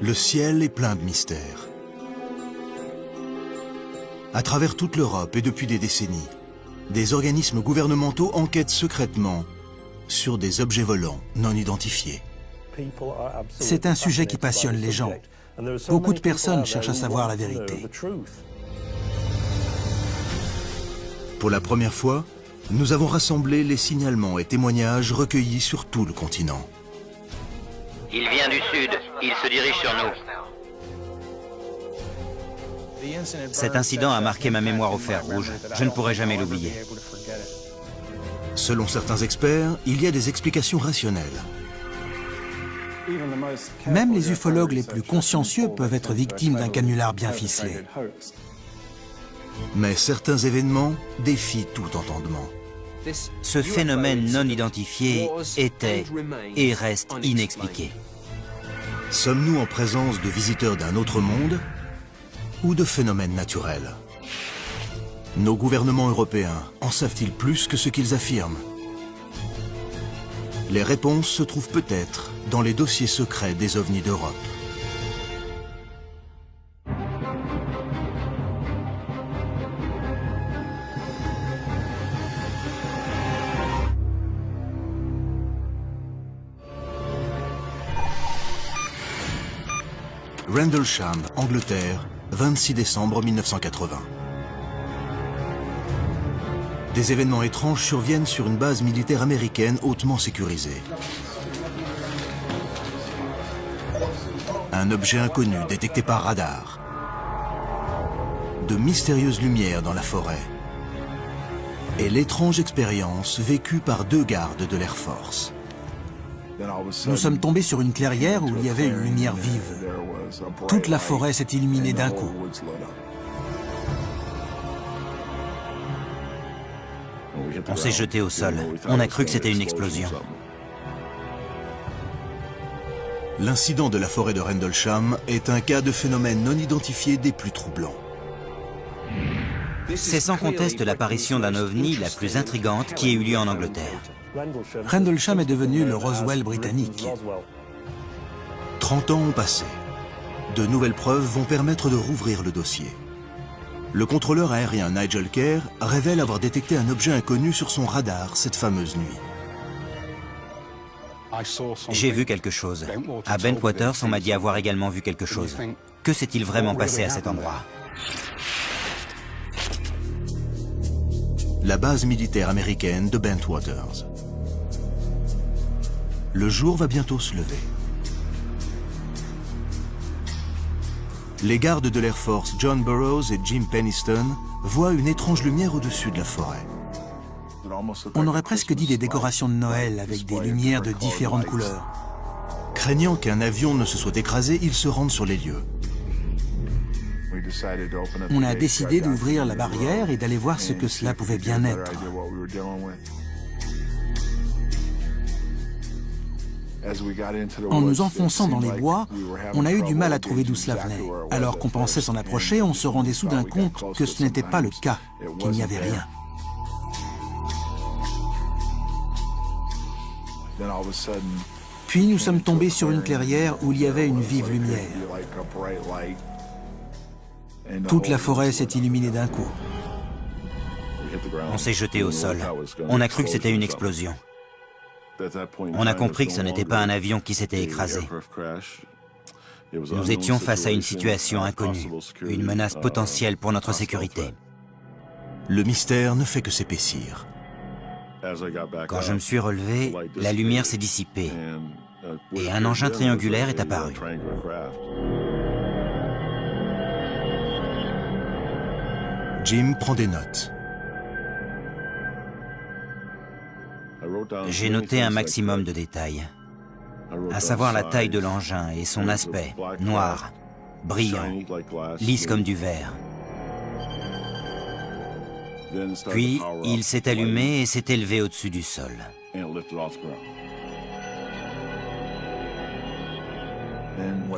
Le ciel est plein de mystères. À travers toute l'Europe et depuis des décennies, des organismes gouvernementaux enquêtent secrètement sur des objets volants non identifiés. C'est un sujet qui passionne les gens. Beaucoup de personnes cherchent à savoir la vérité. Pour la première fois, nous avons rassemblé les signalements et témoignages recueillis sur tout le continent. Il vient du sud, il se dirige sur nous. Cet incident a marqué ma mémoire au fer rouge. Je ne pourrai jamais l'oublier. Selon certains experts, il y a des explications rationnelles. Même les ufologues les plus consciencieux peuvent être victimes d'un canular bien ficelé. Mais certains événements défient tout entendement. Ce phénomène non identifié était et reste inexpliqué. Sommes-nous en présence de visiteurs d'un autre monde ou de phénomènes naturels? Nos gouvernements européens en savent-ils plus que ce qu'ils affirment? Les réponses se trouvent peut-être dans les dossiers secrets des ovnis d'Europe. Rendlesham, Angleterre, 26 décembre 1980. Des événements étranges surviennent sur une base militaire américaine hautement sécurisée. Un objet inconnu détecté par radar. De mystérieuses lumières dans la forêt. Et l'étrange expérience vécue par 2 gardes de l'Air Force. Nous sommes tombés sur une clairière où il y avait une lumière vive. Toute la forêt s'est illuminée d'un coup. On s'est jeté au sol. On a cru que c'était une explosion. L'incident de la forêt de Rendlesham est un cas de phénomène non identifié des plus troublants. C'est sans conteste l'apparition d'un ovni la plus intrigante qui ait eu lieu en Angleterre. Rendlesham est devenu le Roswell britannique. 30 ans ont passé. De nouvelles preuves vont permettre de rouvrir le dossier. Le contrôleur aérien Nigel Kerr révèle avoir détecté un objet inconnu sur son radar cette fameuse nuit. J'ai vu quelque chose. À Bentwaters, on m'a dit avoir également vu quelque chose. Que s'est-il vraiment passé à cet endroit? La base militaire américaine de Bentwaters. Le jour va bientôt se lever. Les gardes de l'Air Force John Burroughs et Jim Penniston voient une étrange lumière au-dessus de la forêt. On aurait presque dit des décorations de Noël avec des lumières de différentes couleurs. Craignant qu'un avion ne se soit écrasé, ils se rendent sur les lieux. On a décidé d'ouvrir la barrière et d'aller voir ce que cela pouvait bien être. En nous enfonçant dans les bois, on a eu du mal à trouver d'où cela venait. Alors qu'on pensait s'en approcher, on se rendait soudain compte que ce n'était pas le cas, qu'il n'y avait rien. Puis nous sommes tombés sur une clairière où il y avait une vive lumière. Toute la forêt s'est illuminée d'un coup. On s'est jeté au sol. On a cru que c'était une explosion. On a compris que ce n'était pas un avion qui s'était écrasé. Nous étions face à une situation inconnue, une menace potentielle pour notre sécurité. Le mystère ne fait que s'épaissir. Quand je me suis relevé, la lumière s'est dissipée et un engin triangulaire est apparu. Jim prend des notes. J'ai noté un maximum de détails, à savoir la taille de l'engin et son aspect, noir, brillant, lisse comme du verre. Puis, il s'est allumé et s'est élevé au-dessus du sol.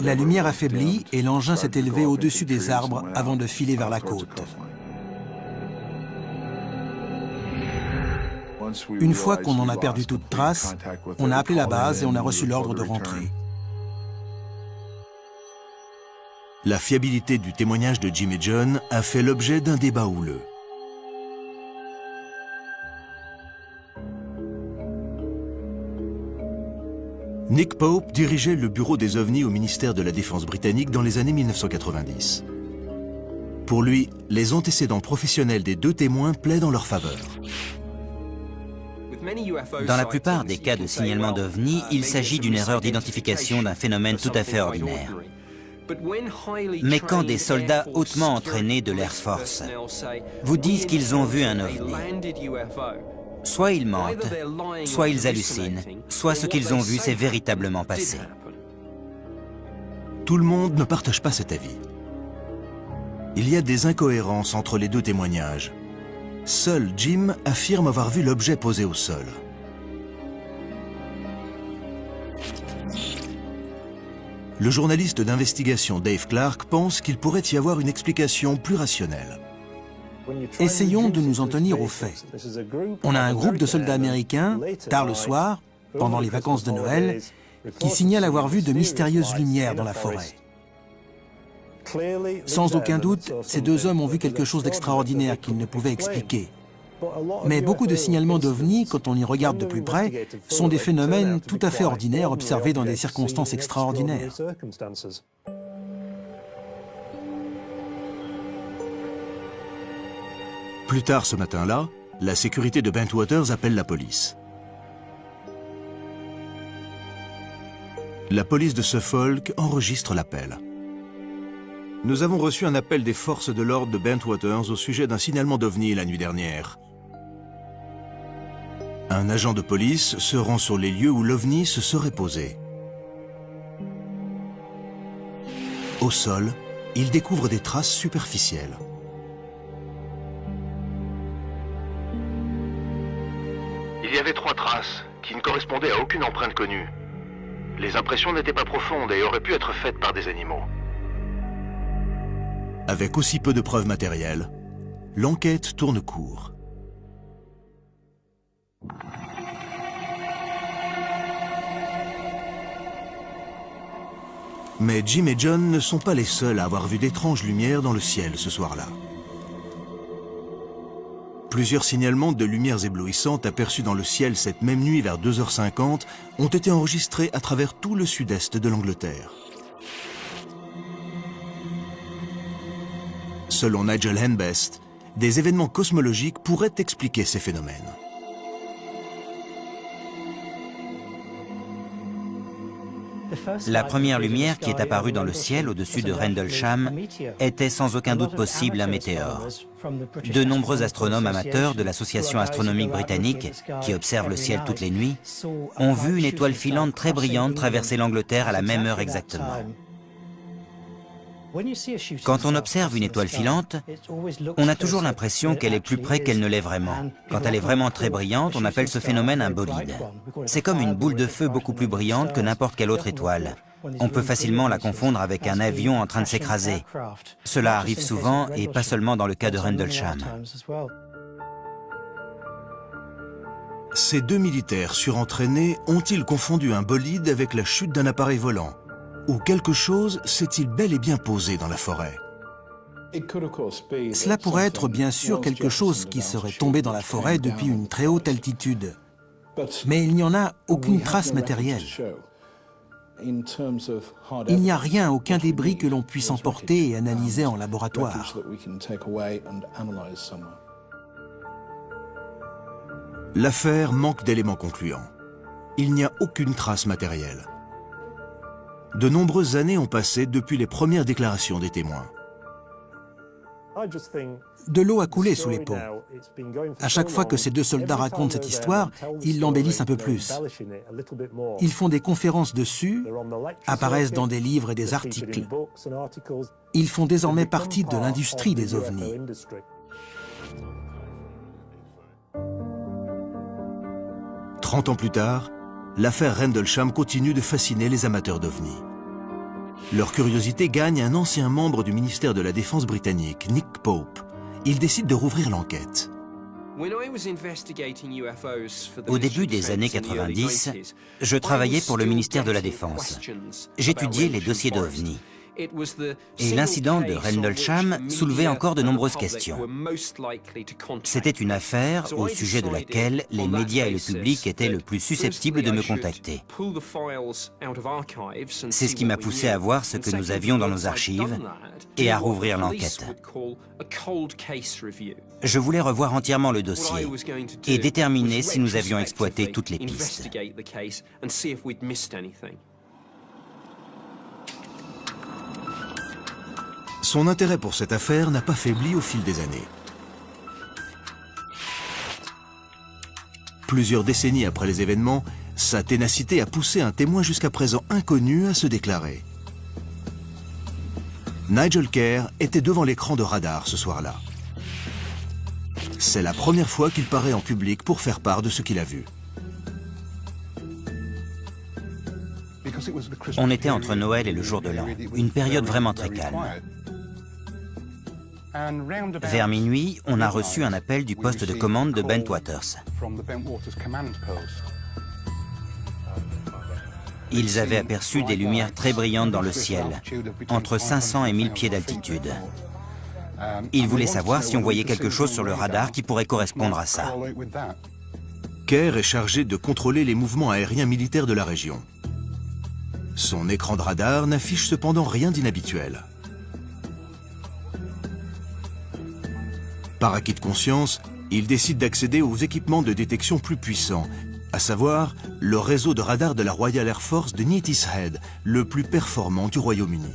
La lumière affaiblit et l'engin s'est élevé au-dessus des arbres avant de filer vers la côte. Une fois qu'on en a perdu toute trace, on a appelé la base et on a reçu l'ordre de rentrer. La fiabilité du témoignage de Jim et John a fait l'objet d'un débat houleux. Nick Pope dirigeait le bureau des ovnis au ministère de la Défense britannique dans les années 1990. Pour lui, les antécédents professionnels des deux témoins plaident en leur faveur. Dans la plupart des cas de signalement d'OVNI, il s'agit d'une erreur d'identification d'un phénomène tout à fait ordinaire. Mais quand des soldats hautement entraînés de l'Air Force vous disent qu'ils ont vu un OVNI, soit ils mentent, soit ils hallucinent, soit ce qu'ils ont vu s'est véritablement passé. Tout le monde ne partage pas cet avis. Il y a des incohérences entre les deux témoignages. Seul Jim affirme avoir vu l'objet posé au sol. Le journaliste d'investigation Dave Clark pense qu'il pourrait y avoir une explication plus rationnelle. Essayons de nous en tenir aux faits. On a un groupe de soldats américains, tard le soir, pendant les vacances de Noël, qui signalent avoir vu de mystérieuses lumières dans la forêt. Sans aucun doute, ces deux hommes ont vu quelque chose d'extraordinaire qu'ils ne pouvaient expliquer. Mais beaucoup de signalements d'OVNI, quand on y regarde de plus près, sont des phénomènes tout à fait ordinaires observés dans des circonstances extraordinaires. Plus tard ce matin-là, la sécurité de Bentwaters appelle la police. La police de Suffolk enregistre l'appel. Nous avons reçu un appel des forces de l'ordre de Bentwaters au sujet d'un signalement d'OVNI la nuit dernière. Un agent de police se rend sur les lieux où l'OVNI se serait posé. Au sol, il découvre des traces superficielles. Il y avait 3 traces qui ne correspondaient à aucune empreinte connue. Les impressions n'étaient pas profondes et auraient pu être faites par des animaux. Avec aussi peu de preuves matérielles, l'enquête tourne court. Mais Jim et John ne sont pas les seuls à avoir vu d'étranges lumières dans le ciel ce soir-là. Plusieurs signalements de lumières éblouissantes aperçues dans le ciel cette même nuit vers 2h50 ont été enregistrés à travers tout le sud-est de l'Angleterre. Selon Nigel Henbest, des événements cosmologiques pourraient expliquer ces phénomènes. La première lumière qui est apparue dans le ciel au-dessus de Rendlesham était sans aucun doute possible un météore. De nombreux astronomes amateurs de l'Association astronomique britannique, qui observent le ciel toutes les nuits, ont vu une étoile filante très brillante traverser l'Angleterre à la même heure exactement. Quand on observe une étoile filante, on a toujours l'impression qu'elle est plus près qu'elle ne l'est vraiment. Quand elle est vraiment très brillante, on appelle ce phénomène un bolide. C'est comme une boule de feu beaucoup plus brillante que n'importe quelle autre étoile. On peut facilement la confondre avec un avion en train de s'écraser. Cela arrive souvent et pas seulement dans le cas de Rendlesham. Ces deux militaires surentraînés ont-ils confondu un bolide avec la chute d'un appareil volant? Ou quelque chose s'est-il bel et bien posé dans la forêt? Cela pourrait être bien sûr quelque chose qui serait tombé dans la forêt depuis une très haute altitude. Mais il n'y en a aucune trace matérielle. Il n'y a rien, aucun débris que l'on puisse emporter et analyser en laboratoire. L'affaire manque d'éléments concluants. Il n'y a aucune trace matérielle. De nombreuses années ont passé depuis les premières déclarations des témoins. De l'eau a coulé sous les ponts. À chaque fois que ces deux soldats racontent cette histoire, ils l'embellissent un peu plus. Ils font des conférences dessus, apparaissent dans des livres et des articles. Ils font désormais partie de l'industrie des ovnis. « 30 ans plus tard, l'affaire Rendlesham continue de fasciner les amateurs d'ovnis. Leur curiosité gagne un ancien membre du ministère de la Défense britannique, Nick Pope. Il décide de rouvrir l'enquête. Au début des années 90, je travaillais pour le ministère de la Défense. J'étudiais les dossiers d'OVNI. Et l'incident de Rendlesham soulevait encore de nombreuses questions. C'était une affaire au sujet de laquelle les médias et le public étaient le plus susceptibles de me contacter. C'est ce qui m'a poussé à voir ce que nous avions dans nos archives et à rouvrir l'enquête. Je voulais revoir entièrement le dossier et déterminer si nous avions exploité toutes les pistes. Son intérêt pour cette affaire n'a pas faibli au fil des années. Plusieurs décennies après les événements, sa ténacité a poussé un témoin jusqu'à présent inconnu à se déclarer. Nigel Kerr était devant l'écran de radar ce soir-là. C'est la première fois qu'il paraît en public pour faire part de ce qu'il a vu. On était entre Noël et le jour de l'an, une période vraiment très calme. Vers minuit, on a reçu un appel du poste de commande de Bentwaters. Ils avaient aperçu des lumières très brillantes dans le ciel, entre 500 et 1000 pieds d'altitude. Ils voulaient savoir si on voyait quelque chose sur le radar qui pourrait correspondre à ça. Kerr est chargé de contrôler les mouvements aériens militaires de la région. Son écran de radar n'affiche cependant rien d'inhabituel. Par acquis de conscience, il décide d'accéder aux équipements de détection plus puissants, à savoir le réseau de radar de la Royal Air Force de Neatishead, le plus performant du Royaume-Uni.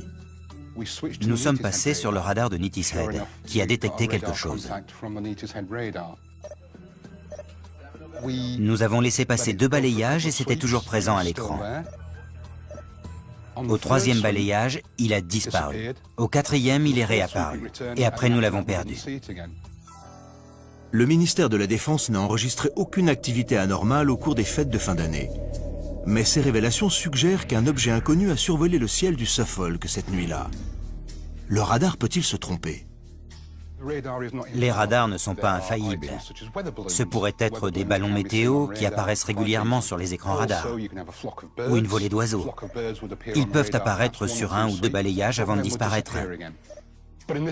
Nous sommes passés sur le radar de Neatishead, qui a détecté quelque chose. Nous avons laissé passer 2 balayages et c'était toujours présent à l'écran. Au 3e balayage, il a disparu. Au 4e, il est réapparu. Et après, nous l'avons perdu. Le ministère de la Défense n'a enregistré aucune activité anormale au cours des fêtes de fin d'année. Mais ces révélations suggèrent qu'un objet inconnu a survolé le ciel du Suffolk cette nuit-là. Le radar peut-il se tromper? Les radars ne sont pas infaillibles. Ce pourraient être des ballons météo qui apparaissent régulièrement sur les écrans radars, ou une volée d'oiseaux. Ils peuvent apparaître sur 1 ou 2 balayages avant de disparaître.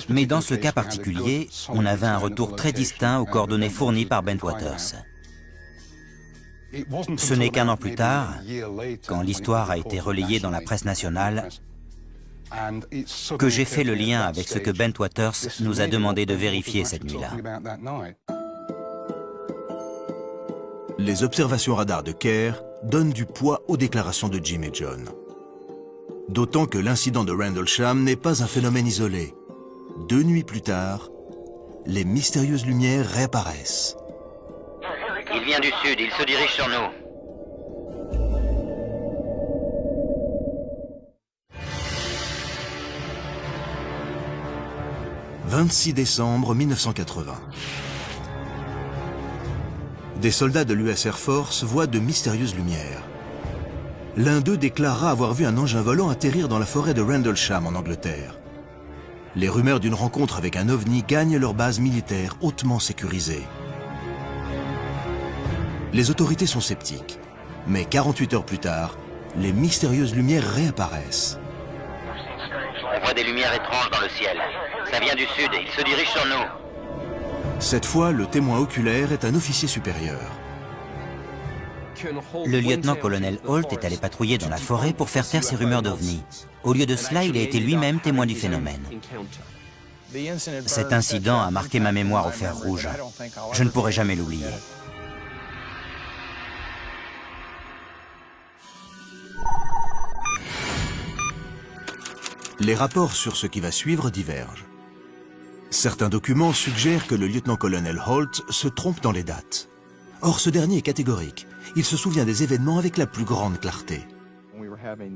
Mais dans ce cas particulier, on avait un retour très distinct aux coordonnées fournies par Bentwaters. Ce n'est qu'un an plus tard, quand l'histoire a été relayée dans la presse nationale, que j'ai fait le lien avec ce que Bentwaters nous a demandé de vérifier cette nuit-là. Les observations radar de Kerr donnent du poids aux déclarations de Jim et John. D'autant que l'incident de Rendlesham n'est pas un phénomène isolé. 2 nuits plus tard, les mystérieuses lumières réapparaissent. Il vient du sud, il se dirige sur nous. « 26 décembre 1980. Des soldats de l'US Air Force voient de mystérieuses lumières. L'un d'eux déclarera avoir vu un engin volant atterrir dans la forêt de Rendlesham en Angleterre. Les rumeurs d'une rencontre avec un ovni gagnent leur base militaire hautement sécurisée. Les autorités sont sceptiques, mais 48 heures plus tard, les mystérieuses lumières réapparaissent. On voit des lumières étranges dans le ciel. Ça vient du sud et il se dirige sur nous. Cette fois, le témoin oculaire est un officier supérieur. Le lieutenant-colonel Holt est allé patrouiller dans la forêt pour faire taire ces rumeurs d'ovnis. Au lieu de cela, il a été lui-même témoin du phénomène. Cet incident a marqué ma mémoire au fer rouge. Je ne pourrai jamais l'oublier. Les rapports sur ce qui va suivre divergent. Certains documents suggèrent que le lieutenant-colonel Holt se trompe dans les dates. Or, ce dernier est catégorique. Il se souvient des événements avec la plus grande clarté.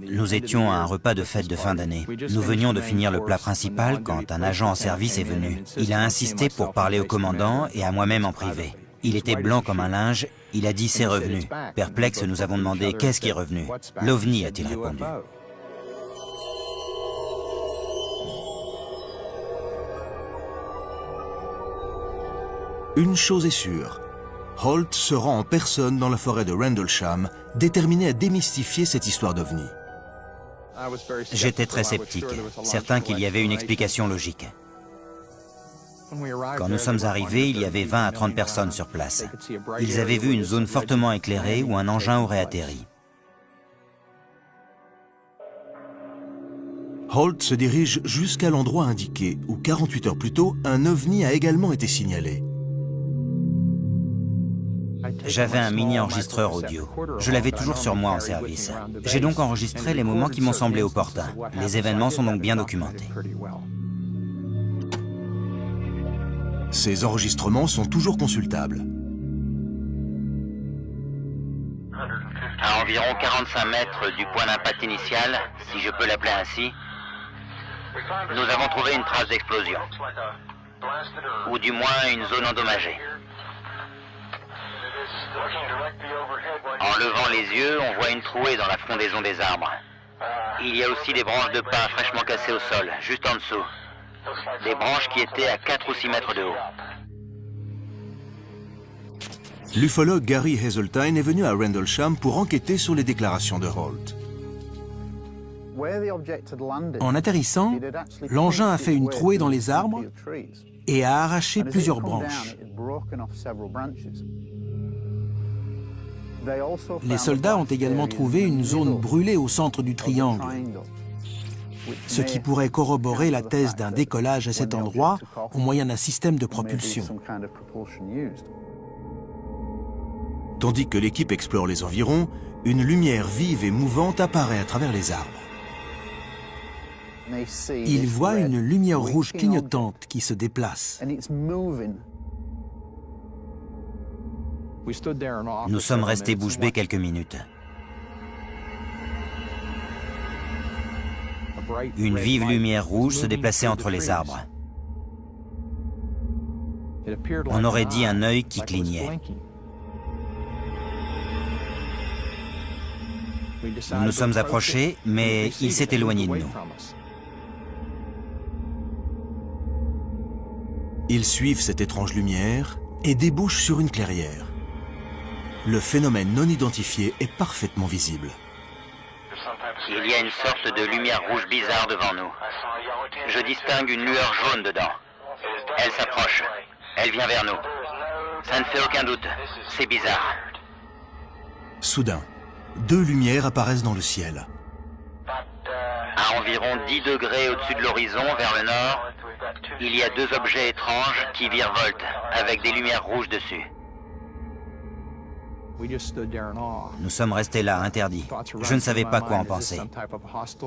Nous étions à un repas de fête de fin d'année. Nous venions de finir le plat principal quand un agent en service est venu. Il a insisté pour parler au commandant et à moi-même en privé. Il était blanc comme un linge. Il a dit « c'est revenu ». Perplexe, nous avons demandé « qu'est-ce qui est revenu ?» L'OVNI, a-t-il répondu. Une chose est sûre, Holt se rend en personne dans la forêt de Rendlesham, déterminé à démystifier cette histoire d'OVNI. J'étais très sceptique, certain qu'il y avait une explication logique. Quand nous sommes arrivés, il y avait 20 à 30 personnes sur place. Ils avaient vu une zone fortement éclairée où un engin aurait atterri. Holt se dirige jusqu'à l'endroit indiqué, où 48 heures plus tôt, un ovni a également été signalé. J'avais un mini-enregistreur audio. Je l'avais toujours sur moi en service. J'ai donc enregistré les moments qui m'ont semblé opportuns. Les événements sont donc bien documentés. Ces enregistrements sont toujours consultables. À environ 45 mètres du point d'impact initial, si je peux l'appeler ainsi, nous avons trouvé une trace d'explosion, ou du moins une zone endommagée. En levant les yeux, on voit une trouée dans la frondaison des arbres. Il y a aussi des branches de pin fraîchement cassées au sol, juste en dessous. Des branches qui étaient à 4 ou 6 mètres de haut. L'ufologue Gary Hazeltine est venu à Rendlesham pour enquêter sur les déclarations de Holt. En atterrissant, l'engin a fait une trouée dans les arbres et a arraché plusieurs branches. Les soldats ont également trouvé une zone brûlée au centre du triangle, ce qui pourrait corroborer la thèse d'un décollage à cet endroit au moyen d'un système de propulsion. Tandis que l'équipe explore les environs, une lumière vive et mouvante apparaît à travers les arbres. Ils voient une lumière rouge clignotante qui se déplace. Nous sommes restés bouche bée quelques minutes. Une vive lumière rouge se déplaçait entre les arbres. On aurait dit un œil qui clignait. Nous nous sommes approchés, mais il s'est éloigné de nous. Ils suivent cette étrange lumière et débouchent sur une clairière. Le phénomène non identifié est parfaitement visible. Il y a une sorte de lumière rouge bizarre devant nous. Je distingue une lueur jaune dedans. Elle s'approche. Elle vient vers nous. Ça ne fait aucun doute. C'est bizarre. Soudain, deux lumières apparaissent dans le ciel. À environ 10 degrés au-dessus de l'horizon, vers le nord, il y a deux objets étranges qui virevoltent, avec des lumières rouges dessus. Nous sommes restés là, interdits. Je ne savais pas quoi en penser.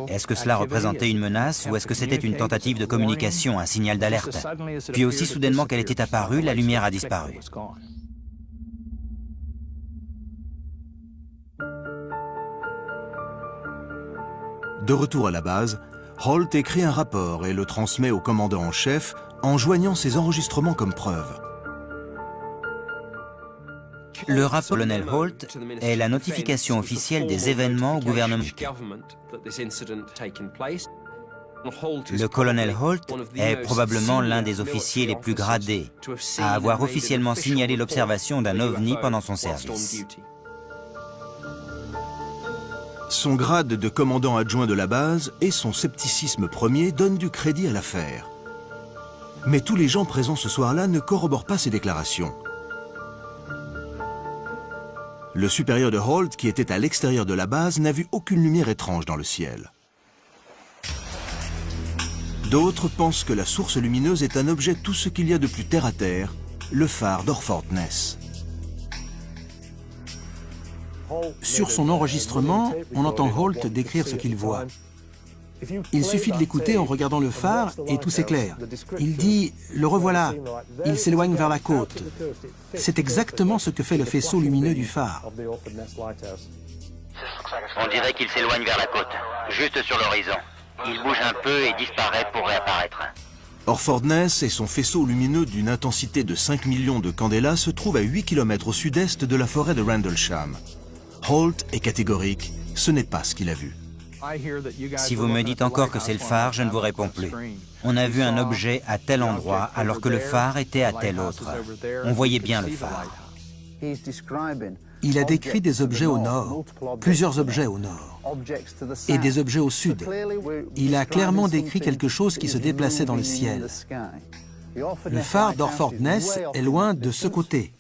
Est-ce que cela représentait une menace ou est-ce que c'était une tentative de communication, un signal d'alerte? Puis aussi soudainement qu'elle était apparue, la lumière a disparu. De retour à la base, Holt écrit un rapport et le transmet au commandant en chef en joignant ses enregistrements comme preuve. Le rapport colonel Holt est la notification officielle des événements au gouvernement. Le colonel Holt est probablement l'un des officiers les plus gradés à avoir officiellement signalé l'observation d'un ovni pendant son service. Son grade de commandant adjoint de la base et son scepticisme premier donnent du crédit à l'affaire. Mais tous les gens présents ce soir-là ne corroborent pas ces déclarations. Le supérieur de Holt, qui était à l'extérieur de la base, n'a vu aucune lumière étrange dans le ciel. D'autres pensent que la source lumineuse est un objet tout ce qu'il y a de plus terre-à-terre, le phare d'Orford Ness. Sur son enregistrement, on entend Holt décrire ce qu'il voit. Il suffit de l'écouter en regardant le phare et tout s'éclaire. Il dit « Le revoilà, il s'éloigne vers la côte ». C'est exactement ce que fait le faisceau lumineux du phare. On dirait qu'il s'éloigne vers la côte, juste sur l'horizon. Il bouge un peu et disparaît pour réapparaître. Orford Ness et son faisceau lumineux d'une intensité de 5 millions de candela se trouvent à 8 km au sud-est de la forêt de Rendlesham. Holt est catégorique, ce n'est pas ce qu'il a vu. Si vous me dites encore que c'est le phare, je ne vous réponds plus. On a vu un objet à tel endroit alors que le phare était à tel autre. On voyait bien le phare. Il a décrit des objets au nord, plusieurs objets au nord, et des objets au sud. Il a clairement décrit quelque chose qui se déplaçait dans le ciel. Le phare d'Orford Ness est loin de ce côté.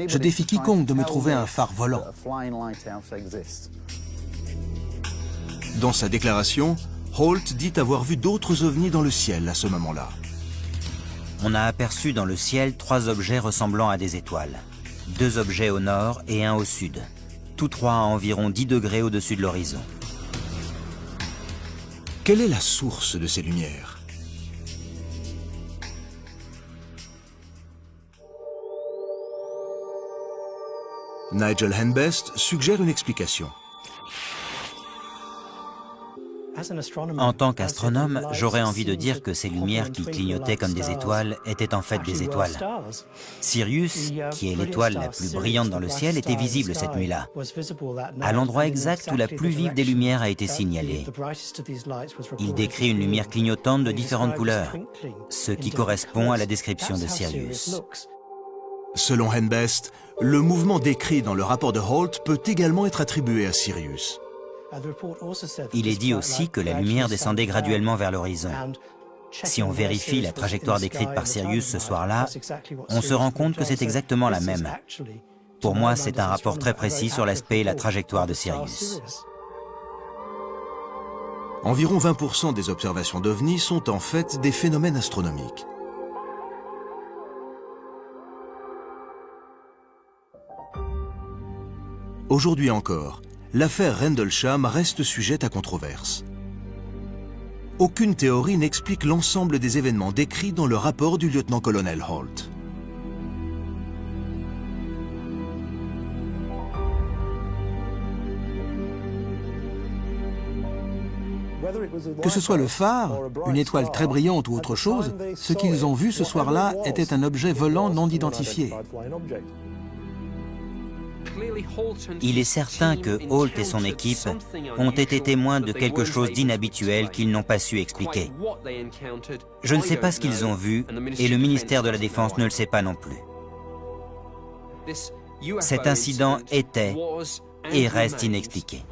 Je défie quiconque de me trouver un phare volant. Dans sa déclaration, Holt dit avoir vu d'autres ovnis dans le ciel à ce moment-là. On a aperçu dans le ciel 3 objets ressemblant à des étoiles. 2 objets au nord et 1 au sud. Tous 3 à environ 10 degrés au-dessus de l'horizon. Quelle est la source de ces lumières? Nigel Henbest suggère une explication. En tant qu'astronome, j'aurais envie de dire que ces lumières qui clignotaient comme des étoiles étaient en fait des étoiles. Sirius, qui est l'étoile la plus brillante dans le ciel, était visible cette nuit-là, à l'endroit exact où la plus vive des lumières a été signalée. Il décrit une lumière clignotante de différentes couleurs, ce qui correspond à la description de Sirius. Selon Henbest, le mouvement décrit dans le rapport de Holt peut également être attribué à Sirius. Il est dit aussi que la lumière descendait graduellement vers l'horizon. Si on vérifie la trajectoire décrite par Sirius ce soir-là, on se rend compte que c'est exactement la même. Pour moi, c'est un rapport très précis sur l'aspect et la trajectoire de Sirius. Environ 20% des observations d'OVNI sont en fait des phénomènes astronomiques. Aujourd'hui encore, l'affaire Rendlesham reste sujette à controverse. Aucune théorie n'explique l'ensemble des événements décrits dans le rapport du lieutenant-colonel Holt. Que ce soit le phare, une étoile très brillante ou autre chose, ce qu'ils ont vu ce soir-là était un objet volant non identifié. Il est certain que Holt et son équipe ont été témoins de quelque chose d'inhabituel qu'ils n'ont pas su expliquer. Je ne sais pas ce qu'ils ont vu et le ministère de la Défense ne le sait pas non plus. Cet incident était et reste inexpliqué.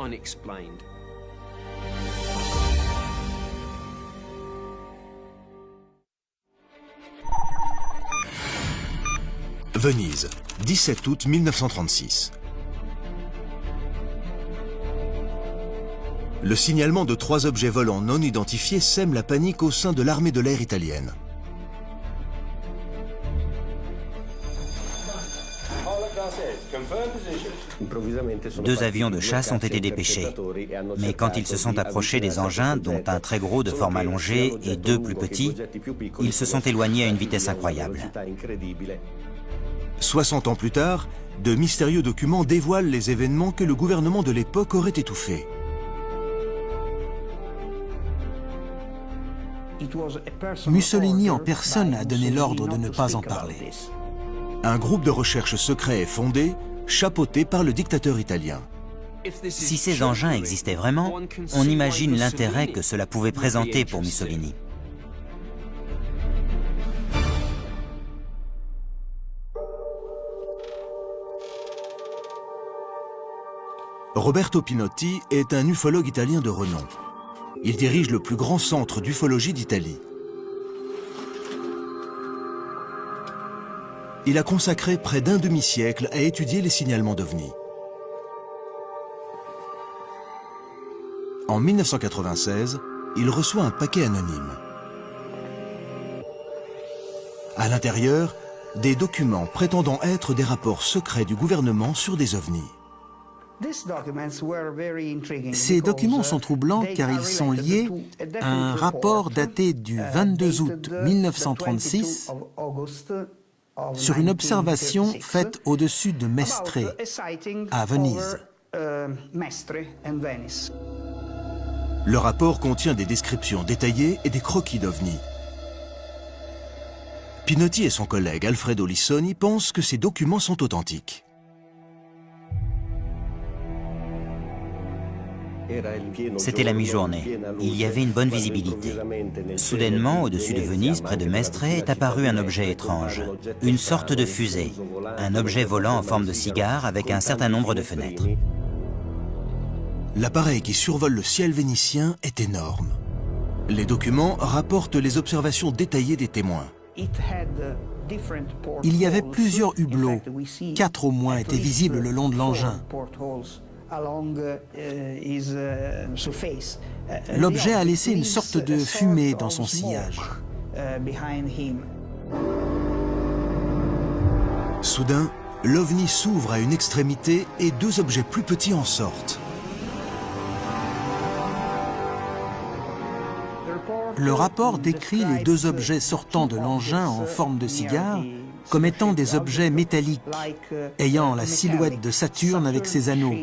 Venise, 17 août 1936. Le signalement de 3 objets volants non identifiés sème la panique au sein de l'armée de l'air italienne. Deux avions de chasse ont été dépêchés. Mais quand ils se sont approchés des engins, dont un très gros de forme allongée et 2 plus petits, ils se sont éloignés à une vitesse incroyable. 60 ans plus tard, de mystérieux documents dévoilent les événements que le gouvernement de l'époque aurait étouffés. Mussolini en personne a donné l'ordre de ne pas en parler. Un groupe de recherche secret est fondé, chapeauté par le dictateur italien. Si ces engins existaient vraiment, on imagine l'intérêt que cela pouvait présenter pour Mussolini. Roberto Pinotti est un ufologue italien de renom. Il dirige le plus grand centre d'ufologie d'Italie. Il a consacré près d'un demi-siècle à étudier les signalements d'OVNI. En 1996, il reçoit un paquet anonyme. À l'intérieur, des documents prétendant être des rapports secrets du gouvernement sur des OVNI. Ces documents sont troublants car ils sont liés à un rapport daté du 22 août 1936 sur une observation faite au-dessus de Mestre, à Venise. Le rapport contient des descriptions détaillées et des croquis d'OVNI. Pinotti et son collègue Alfredo Lissoni pensent que ces documents sont authentiques. C'était la mi-journée. Il y avait une bonne visibilité. Soudainement, au-dessus de Venise, près de Mestre, est apparu un objet étrange. Une sorte de fusée. Un objet volant en forme de cigare avec un certain nombre de fenêtres. L'appareil qui survole le ciel vénitien est énorme. Les documents rapportent les observations détaillées des témoins. Il y avait plusieurs hublots. 4 au moins étaient visibles le long de l'engin. L'objet a laissé une sorte de fumée dans son sillage. Soudain, l'OVNI s'ouvre à une extrémité et 2 objets plus petits en sortent. Le rapport décrit les 2 objets sortant de l'engin en forme de cigare comme étant des objets métalliques, ayant la silhouette de Saturne avec ses anneaux.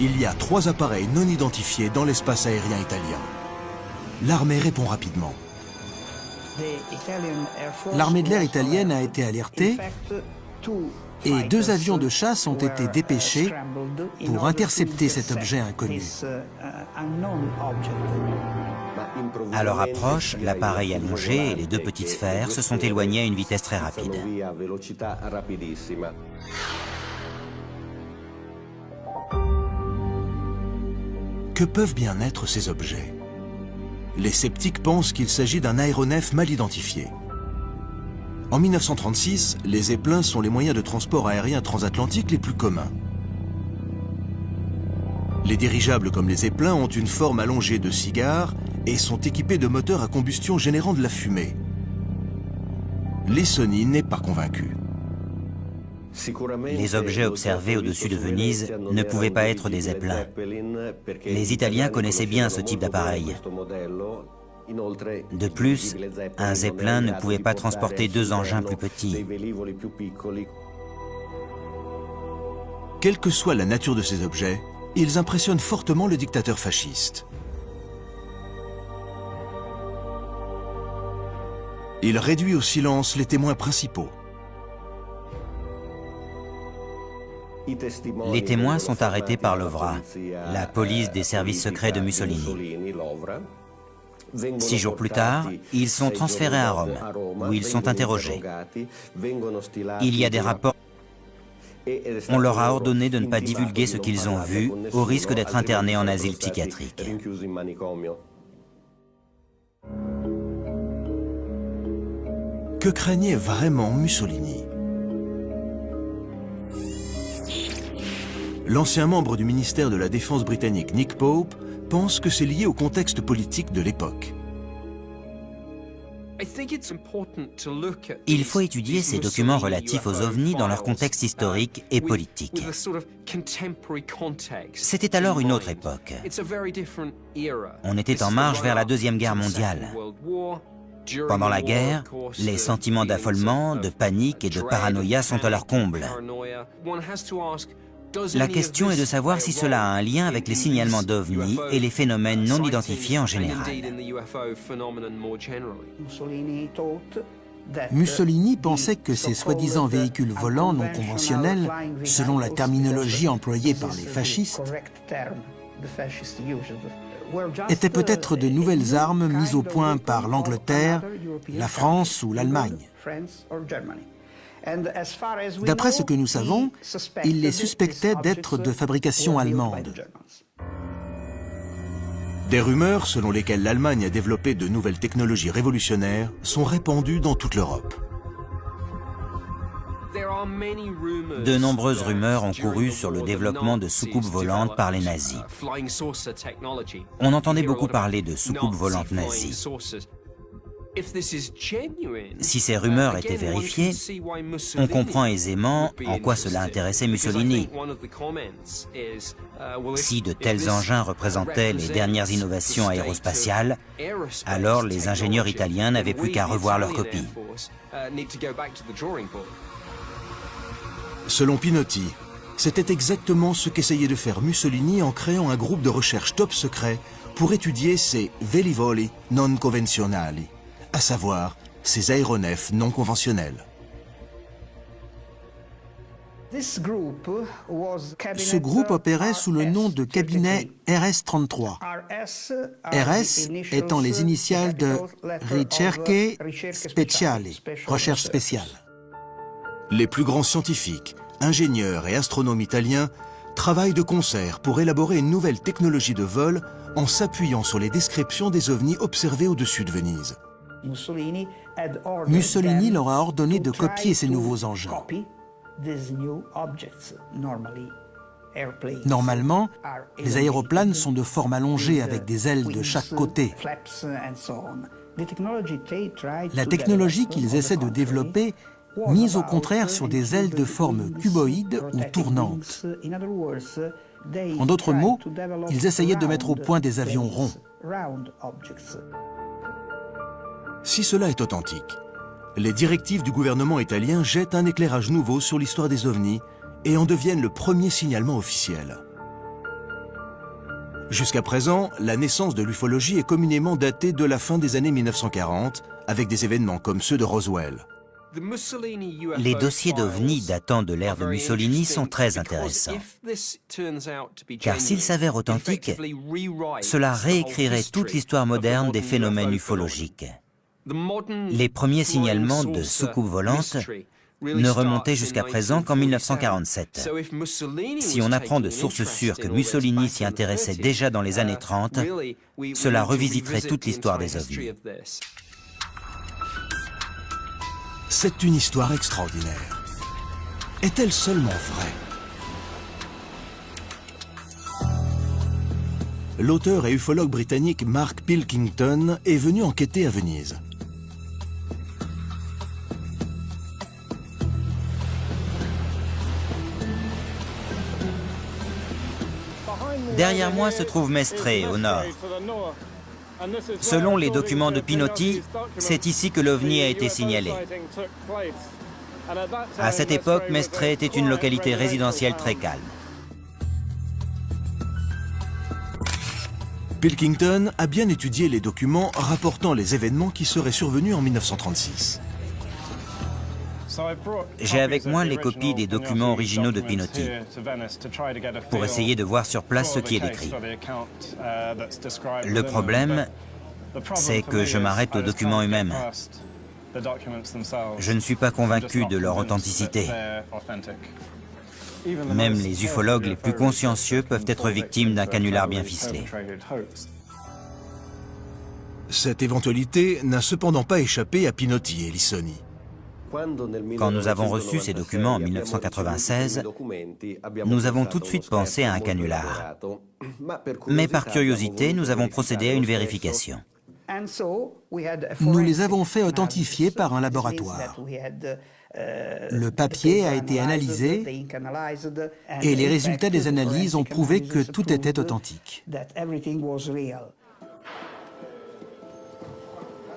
Il y a 3 appareils non identifiés dans l'espace aérien italien. L'armée répond rapidement. L'armée de l'air italienne a été alertée et 2 avions de chasse ont été dépêchés pour intercepter cet objet inconnu. À leur approche, l'appareil allongé et les 2 petites sphères se sont éloignés à une vitesse très rapide. Que peuvent bien être ces objets? Les sceptiques pensent qu'il s'agit d'un aéronef mal identifié. En 1936, les zeppelins sont les moyens de transport aérien transatlantique les plus communs. Les dirigeables comme les zeppelins ont une forme allongée de cigare et sont équipés de moteurs à combustion générant de la fumée. Lessoni n'est pas convaincu. Les objets observés au-dessus de Venise ne pouvaient pas être des zeppelins. Les Italiens connaissaient bien ce type d'appareil. De plus, un zeppelin ne pouvait pas transporter 2 engins plus petits. Quelle que soit la nature de ces objets, ils impressionnent fortement le dictateur fasciste. Il réduit au silence les témoins principaux. Les témoins sont arrêtés par l'OVRA, la police des services secrets de Mussolini. 6 jours plus tard, ils sont transférés à Rome, où ils sont interrogés. Il y a des rapports. On leur a ordonné de ne pas divulguer ce qu'ils ont vu, au risque d'être internés en asile psychiatrique. Que craignait vraiment Mussolini? L'ancien membre du ministère de la Défense britannique Nick Pope pense que c'est lié au contexte politique de l'époque. Il faut étudier ces documents relatifs aux ovnis dans leur contexte historique et politique. C'était alors une autre époque. On était en marche vers la Deuxième Guerre mondiale. Pendant la guerre, les sentiments d'affolement, de panique et de paranoïa sont à leur comble. La question est de savoir si cela a un lien avec les signalements d'OVNI et les phénomènes non identifiés en général. Mussolini pensait que ces soi-disant véhicules volants non conventionnels, selon la terminologie employée par les fascistes, étaient peut-être de nouvelles armes mises au point par l'Angleterre, la France ou l'Allemagne. D'après ce que nous savons, il les suspectait d'être de fabrication allemande. Des rumeurs selon lesquelles l'Allemagne a développé de nouvelles technologies révolutionnaires sont répandues dans toute l'Europe. De nombreuses rumeurs ont couru sur le développement de soucoupes volantes par les nazis. On entendait beaucoup parler de soucoupes volantes nazies. Si ces rumeurs étaient vérifiées, on comprend aisément en quoi cela intéressait Mussolini. Si de tels engins représentaient les dernières innovations aérospatiales, alors les ingénieurs italiens n'avaient plus qu'à revoir leur copie. Selon Pinotti, c'était exactement ce qu'essayait de faire Mussolini en créant un groupe de recherche top secret pour étudier ces velivoli non convenzionali, à savoir ces aéronefs non conventionnels. Ce groupe opérait sous le nom de cabinet RS-33, RS étant les initiales de Ricerche Speciale, recherche spéciale. Les plus grands scientifiques, ingénieurs et astronomes italiens travaillent de concert pour élaborer une nouvelle technologie de vol en s'appuyant sur les descriptions des ovnis observés au-dessus de Venise. Mussolini leur a ordonné de copier ces nouveaux engins. Normalement, les aéroplanes sont de forme allongée avec des ailes de chaque côté. La technologie qu'ils essaient de développer mise au contraire sur des ailes de forme cuboïde ou tournante. En d'autres mots, ils essayaient de mettre au point des avions ronds. Si cela est authentique, les directives du gouvernement italien jettent un éclairage nouveau sur l'histoire des ovnis et en deviennent le premier signalement officiel. Jusqu'à présent, la naissance de l'ufologie est communément datée de la fin des années 1940, avec des événements comme ceux de Roswell. Les dossiers d'OVNI datant de l'ère de Mussolini sont très intéressants, car s'ils s'avèrent authentiques, cela réécrirait toute l'histoire moderne des phénomènes ufologiques. Les premiers signalements de soucoupes volantes ne remontaient jusqu'à présent qu'en 1947. Si on apprend de sources sûres que Mussolini s'y intéressait déjà dans les années 30, cela revisiterait toute l'histoire des ovnis. C'est une histoire extraordinaire. Est-elle seulement vraie? L'auteur et ufologue britannique Mark Pilkington est venu enquêter à Venise. Derrière moi se trouve Mestre, au nord. Selon les documents de Pinotti, c'est ici que l'OVNI a été signalé. À cette époque, Mestre était une localité résidentielle très calme. Pilkington a bien étudié les documents rapportant les événements qui seraient survenus en 1936. J'ai avec moi les copies des documents originaux de Pinotti pour essayer de voir sur place ce qui est décrit. Le problème, c'est que je m'arrête aux documents eux-mêmes. Je ne suis pas convaincu de leur authenticité. Même les ufologues les plus consciencieux peuvent être victimes d'un canular bien ficelé. Cette éventualité n'a cependant pas échappé à Pinotti et Lissoni. Quand nous avons reçu ces documents en 1996, nous avons tout de suite pensé à un canular. Mais par curiosité, nous avons procédé à une vérification. Nous les avons fait authentifier par un laboratoire. Le papier a été analysé et les résultats des analyses ont prouvé que tout était authentique.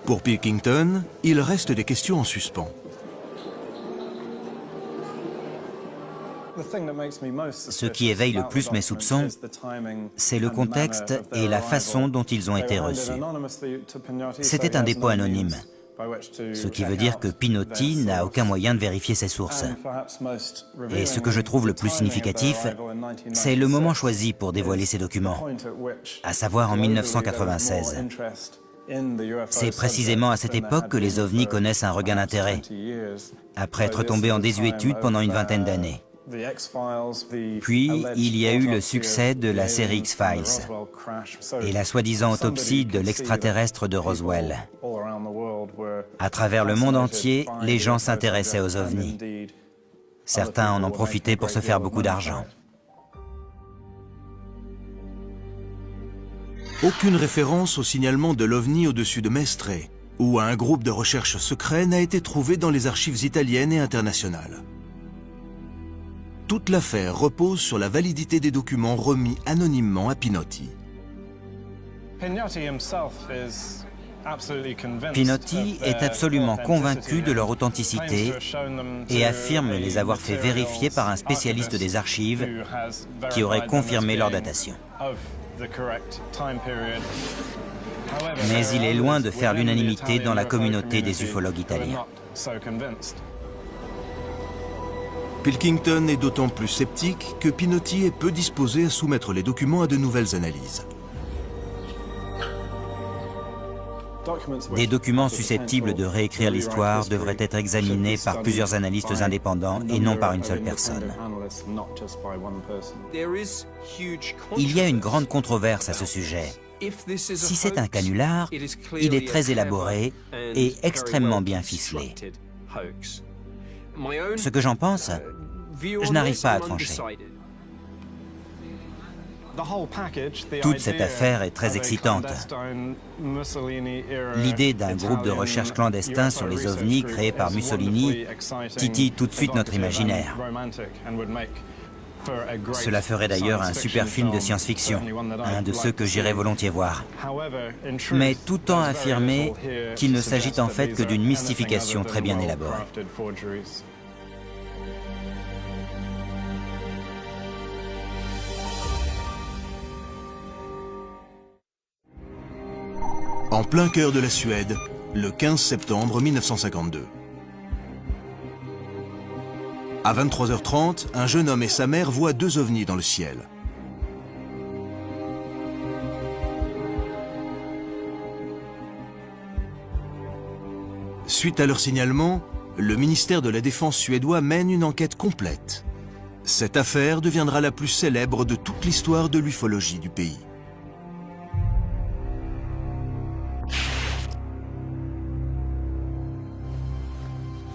Pour Pilkington, il reste des questions en suspens. Ce qui éveille le plus mes soupçons, c'est le contexte et la façon dont ils ont été reçus. C'était un dépôt anonyme, ce qui veut dire que Pinotti n'a aucun moyen de vérifier ses sources. Et ce que je trouve le plus significatif, c'est le moment choisi pour dévoiler ces documents, à savoir en 1996. C'est précisément à cette époque que les ovnis connaissent un regain d'intérêt, après être tombés en désuétude pendant une vingtaine d'années. Puis, il y a eu le succès de la série X-Files et la soi-disant autopsie de l'extraterrestre de Roswell. À travers le monde entier, les gens s'intéressaient aux ovnis. Certains en ont profité pour se faire beaucoup d'argent. Aucune référence au signalement de l'OVNI au-dessus de Mestre ou à un groupe de recherche secret n'a été trouvée dans les archives italiennes et internationales. Toute l'affaire repose sur la validité des documents remis anonymement à Pinotti. Pinotti est absolument convaincu de leur authenticité et affirme les avoir fait vérifier par un spécialiste des archives qui aurait confirmé leur datation. Mais il est loin de faire l'unanimité dans la communauté des ufologues italiens. Pilkington est d'autant plus sceptique que Pinotti est peu disposé à soumettre les documents à de nouvelles analyses. Des documents susceptibles de réécrire l'histoire devraient être examinés par plusieurs analystes indépendants et non par une seule personne. Il y a une grande controverse à ce sujet. Si c'est un canular, il est très élaboré et extrêmement bien ficelé. Ce que j'en pense, je n'arrive pas à trancher. Toute cette affaire est très excitante. L'idée d'un groupe de recherche clandestin sur les ovnis créé par Mussolini titille tout de suite notre imaginaire. Cela ferait d'ailleurs un super film de science-fiction, un de ceux que j'irais volontiers voir. Mais tout tend à affirmer qu'il ne s'agit en fait que d'une mystification très bien élaborée. En plein cœur de la Suède, le 15 septembre 1952. À 23h30, un jeune homme et sa mère voient deux ovnis dans le ciel. Suite à leur signalement, le ministère de la Défense suédois mène une enquête complète. Cette affaire deviendra la plus célèbre de toute l'histoire de l'ufologie du pays.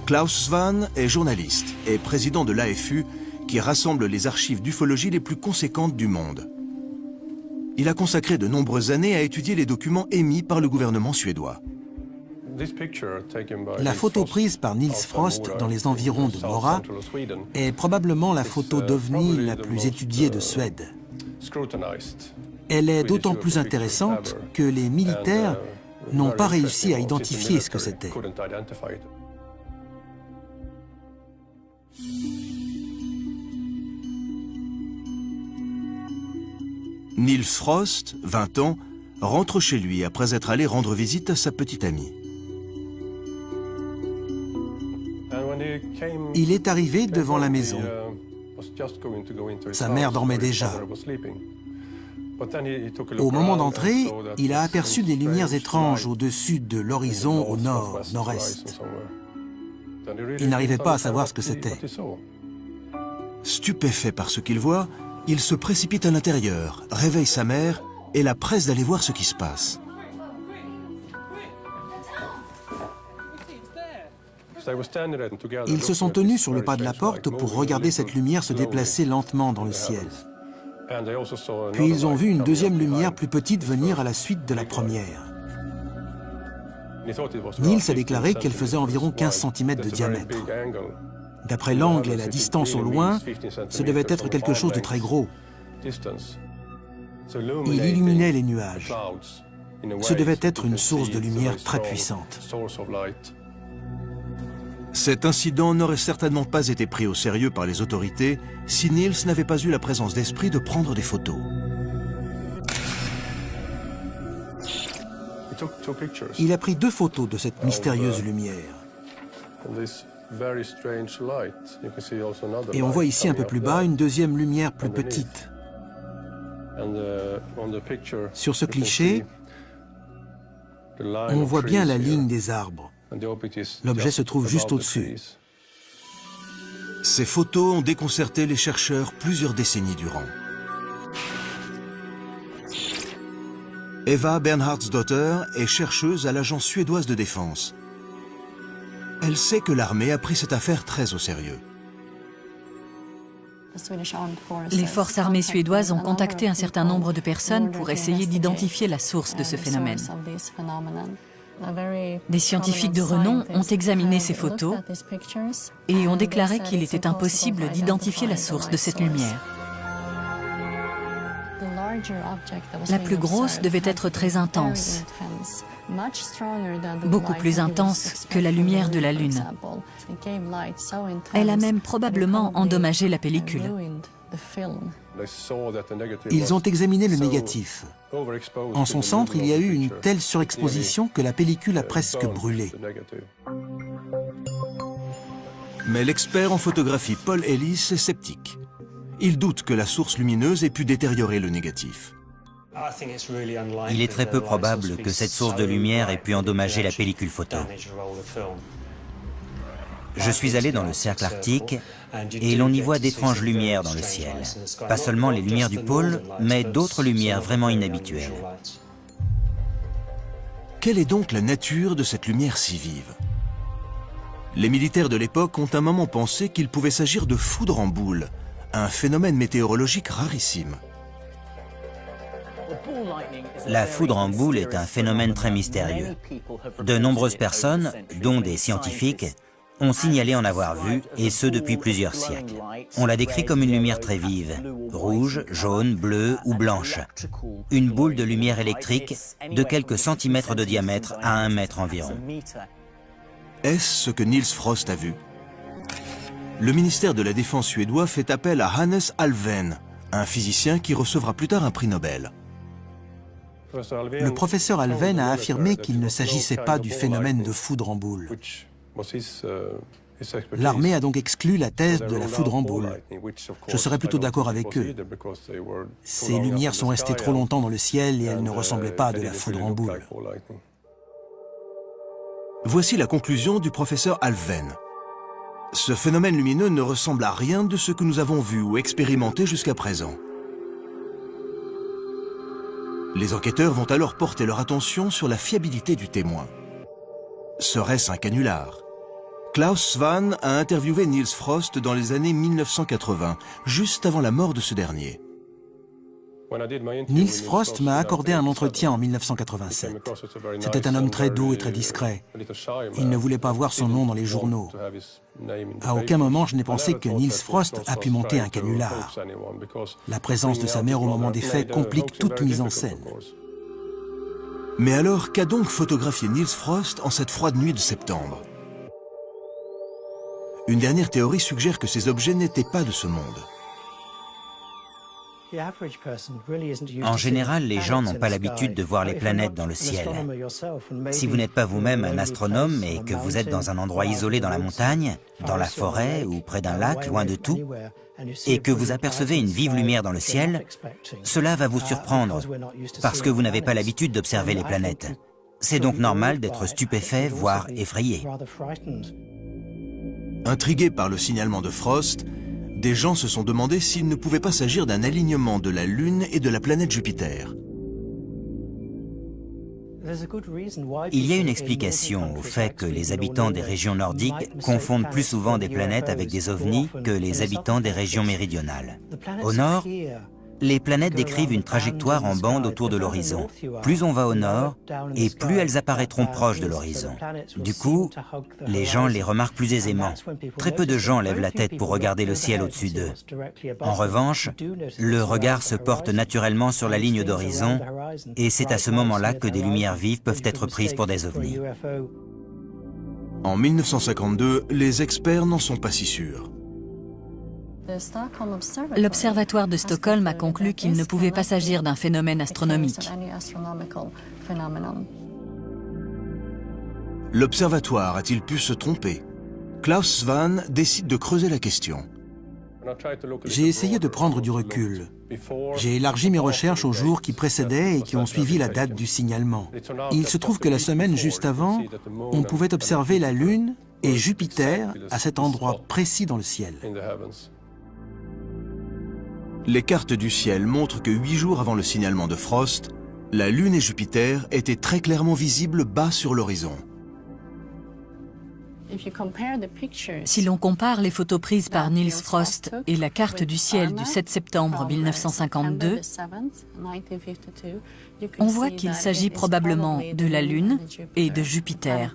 Klaus Svan est journaliste et président de l'AFU qui rassemble les archives d'ufologie les plus conséquentes du monde. Il a consacré de nombreuses années à étudier les documents émis par le gouvernement suédois. La photo prise par Niels Frost dans les environs de Mora est probablement la photo d'OVNI la plus étudiée de Suède. Elle est d'autant plus intéressante que les militaires n'ont pas réussi à identifier ce que c'était. Niels Frost, 20 ans, rentre chez lui après être allé rendre visite à sa petite amie. Il est arrivé devant la maison. Sa mère dormait déjà. Au moment d'entrer, il a aperçu des lumières étranges au-dessus de l'horizon au nord, nord-est. Il n'arrivait pas à savoir ce que c'était. Stupéfait par ce qu'il voit, il se précipite à l'intérieur, réveille sa mère et la presse d'aller voir ce qui se passe. Ils se sont tenus sur le pas de la porte pour regarder cette lumière se déplacer lentement dans le ciel. Puis ils ont vu une deuxième lumière plus petite venir à la suite de la première. Niels a déclaré qu'elle faisait environ 15 cm de diamètre. D'après l'angle et la distance au loin, ce devait être quelque chose de très gros. Il illuminait les nuages. Ce devait être une source de lumière très puissante. Cet incident n'aurait certainement pas été pris au sérieux par les autorités si Niels n'avait pas eu la présence d'esprit de prendre des photos. Il a pris 2 photos de cette mystérieuse lumière. Et on voit ici un peu plus bas une deuxième lumière plus petite. Sur ce cliché, on voit bien la ligne des arbres. L'objet se trouve juste au-dessus. Ces photos ont déconcerté les chercheurs plusieurs décennies durant. Eva Bernhardsdotter est chercheuse à l'agence suédoise de défense. Elle sait que l'armée a pris cette affaire très au sérieux. Les forces armées suédoises ont contacté un certain nombre de personnes pour essayer d'identifier la source de ce phénomène. Des scientifiques de renom ont examiné ces photos et ont déclaré qu'il était impossible d'identifier la source de cette lumière. La plus grosse devait être très intense, beaucoup plus intense que la lumière de la Lune. Elle a même probablement endommagé la pellicule. Ils ont examiné le négatif. En son centre, il y a eu une telle surexposition que la pellicule a presque brûlé. Mais l'expert en photographie Paul Ellis est sceptique. Il doute que la source lumineuse ait pu détériorer le négatif. Il est très peu probable que cette source de lumière ait pu endommager la pellicule photo. Je suis allé dans le cercle arctique et l'on y voit d'étranges lumières dans le ciel. Pas seulement les lumières du pôle, mais d'autres lumières vraiment inhabituelles. Quelle est donc la nature de cette lumière si vive? Les militaires de l'époque ont un moment pensé qu'il pouvait s'agir de foudre en boule, un phénomène météorologique rarissime. La foudre en boule est un phénomène très mystérieux. De nombreuses personnes, dont des scientifiques, ont signalé en avoir vu, et ce depuis plusieurs siècles. On la décrit comme une lumière très vive, rouge, jaune, bleue ou blanche. Une boule de lumière électrique de quelques centimètres de diamètre à 1 mètre environ. Est-ce ce que Niels Frost a vu? Le ministère de la Défense suédois fait appel à Hannes Alfvén, un physicien qui recevra plus tard un prix Nobel. Le professeur Alfvén a affirmé qu'il ne s'agissait pas du phénomène de foudre en boule. L'armée a donc exclu la thèse de la foudre en boule. Je serais plutôt d'accord avec eux. Ces lumières sont restées trop longtemps dans le ciel et elles ne ressemblaient pas à de la foudre en boule. Voici la conclusion du professeur Alfvén. Ce phénomène lumineux ne ressemble à rien de ce que nous avons vu ou expérimenté jusqu'à présent. Les enquêteurs vont alors porter leur attention sur la fiabilité du témoin. Serait-ce un canular? Klaus Svan a interviewé Niels Frost dans les années 1980, juste avant la mort de ce dernier. Niels Frost m'a accordé un entretien en 1987. C'était un homme très doux et très discret. Il ne voulait pas voir son nom dans les journaux. À aucun moment je n'ai pensé que Niels Frost a pu monter un canular. La présence de sa mère au moment des faits complique toute mise en scène. Mais alors, qu'a donc photographié Niels Frost en cette froide nuit de septembre? Une dernière théorie suggère que ces objets n'étaient pas de ce monde. En général, les gens n'ont pas l'habitude de voir les planètes dans le ciel. Si vous n'êtes pas vous-même un astronome et que vous êtes dans un endroit isolé dans la montagne, dans la forêt ou près d'un lac, loin de tout, et que vous apercevez une vive lumière dans le ciel, cela va vous surprendre parce que vous n'avez pas l'habitude d'observer les planètes. C'est donc normal d'être stupéfait, voire effrayé. Intrigués par le signalement de Frost, des gens se sont demandé s'il ne pouvait pas s'agir d'un alignement de la Lune et de la planète Jupiter. Il y a une explication au fait que les habitants des régions nordiques confondent plus souvent des planètes avec des ovnis que les habitants des régions méridionales. Au nord, les planètes décrivent une trajectoire en bande autour de l'horizon. Plus on va au nord, et plus elles apparaîtront proches de l'horizon. Du coup, les gens les remarquent plus aisément. Très peu de gens lèvent la tête pour regarder le ciel au-dessus d'eux. En revanche, le regard se porte naturellement sur la ligne d'horizon, et c'est à ce moment-là que des lumières vives peuvent être prises pour des ovnis. En 1952, les experts n'en sont pas si sûrs. L'Observatoire de Stockholm a conclu qu'il ne pouvait pas s'agir d'un phénomène astronomique. L'Observatoire a-t-il pu se tromper? Klaus Svan décide de creuser la question. J'ai essayé de prendre du recul. J'ai élargi mes recherches aux jours qui précédaient et qui ont suivi la date du signalement. Il se trouve que la semaine juste avant, on pouvait observer la Lune et Jupiter à cet endroit précis dans le ciel. Les cartes du ciel montrent que 8 jours avant le signalement de Frost, la Lune et Jupiter étaient très clairement visibles bas sur l'horizon. Si l'on compare les photos prises par Niels Frost et la carte du ciel du 7 septembre 1952, on voit qu'il s'agit probablement de la Lune et de Jupiter.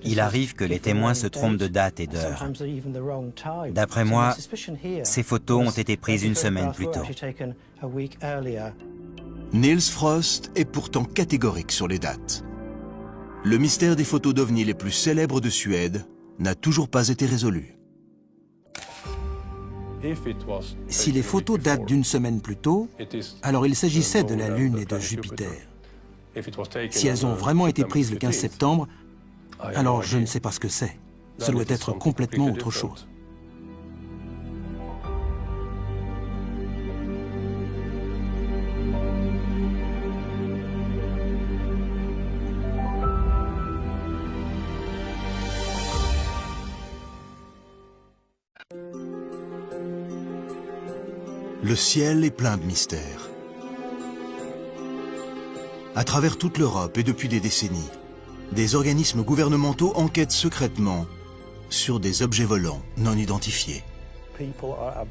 Il arrive que les témoins se trompent de date et d'heure. D'après moi, ces photos ont été prises une semaine plus tôt. Niels Frost est pourtant catégorique sur les dates. Le mystère des photos d'ovnis les plus célèbres de Suède n'a toujours pas été résolu. Si les photos datent d'une semaine plus tôt, alors il s'agissait de la Lune et de Jupiter. Si elles ont vraiment été prises le 15 septembre, Alors je ne sais pas ce que c'est. Ce doit être complètement autre chose. Le ciel est plein de mystères. À travers toute l'Europe et depuis des décennies, des organismes gouvernementaux enquêtent secrètement sur des objets volants non identifiés.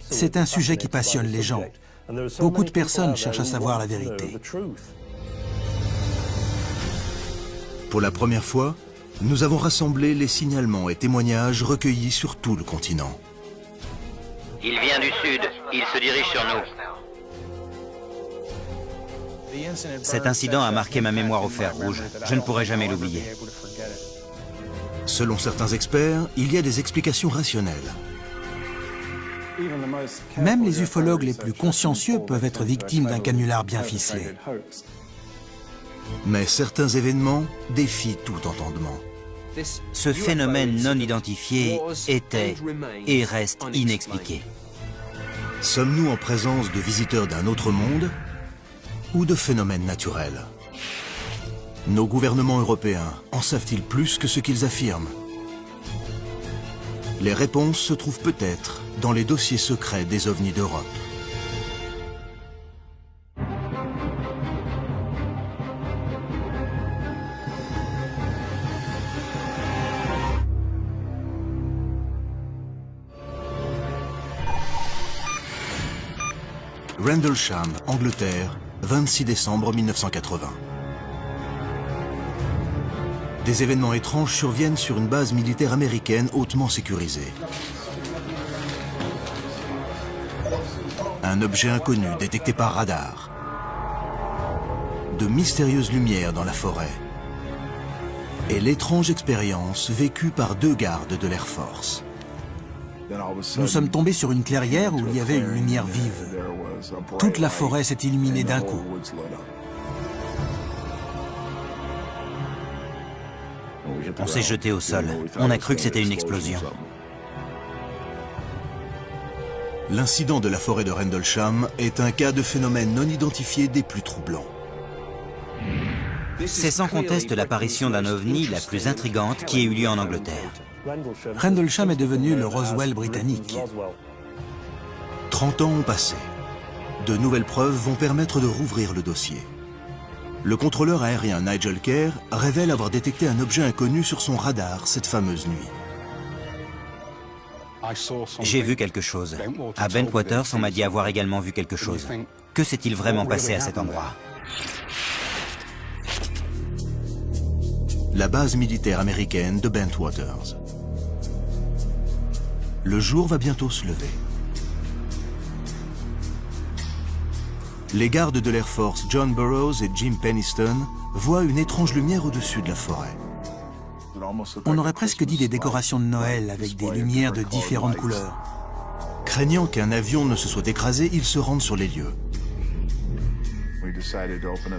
C'est un sujet qui passionne les gens. Beaucoup de personnes cherchent à savoir la vérité. Pour la première fois, nous avons rassemblé les signalements et témoignages recueillis sur tout le continent. Il vient du sud, il se dirige sur nous. Cet incident a marqué ma mémoire au fer rouge. Je ne pourrai jamais l'oublier. Selon certains experts, il y a des explications rationnelles. Même les ufologues les plus consciencieux peuvent être victimes d'un canular bien ficelé. Mais certains événements défient tout entendement. Ce phénomène non identifié était et reste inexpliqué. Sommes-nous en présence de visiteurs d'un autre monde ou de phénomènes naturels? Nos gouvernements européens en savent-ils plus que ce qu'ils affirment? Les réponses se trouvent peut-être dans les dossiers secrets des ovnis d'Europe. Rendlesham, Angleterre, 26 décembre 1980. Des événements étranges surviennent sur une base militaire américaine hautement sécurisée. Un objet inconnu détecté par radar. De mystérieuses lumières dans la forêt. Et l'étrange expérience vécue par 2 gardes de l'Air Force. Nous sommes tombés sur une clairière où il y avait une lumière vive. Toute la forêt s'est illuminée d'un coup. On s'est jeté au sol. On a cru que c'était une explosion. L'incident de la forêt de Rendlesham est un cas de phénomène non identifié des plus troublants. C'est sans conteste l'apparition d'un ovni la plus intrigante qui ait eu lieu en Angleterre. Rendlesham est devenu le Roswell britannique. 30 ans ont passé. De nouvelles preuves vont permettre de rouvrir le dossier. Le contrôleur aérien Nigel Kerr révèle avoir détecté un objet inconnu sur son radar cette fameuse nuit. J'ai vu quelque chose. À Bentwaters, on m'a dit avoir également vu quelque chose. Que s'est-il vraiment passé à cet endroit? La base militaire américaine de Bentwaters. Le jour va bientôt se lever. Les gardes de l'Air Force John Burroughs et Jim Penniston voient une étrange lumière au-dessus de la forêt. On aurait presque dit des décorations de Noël avec des lumières de différentes couleurs. Craignant qu'un avion ne se soit écrasé, ils se rendent sur les lieux.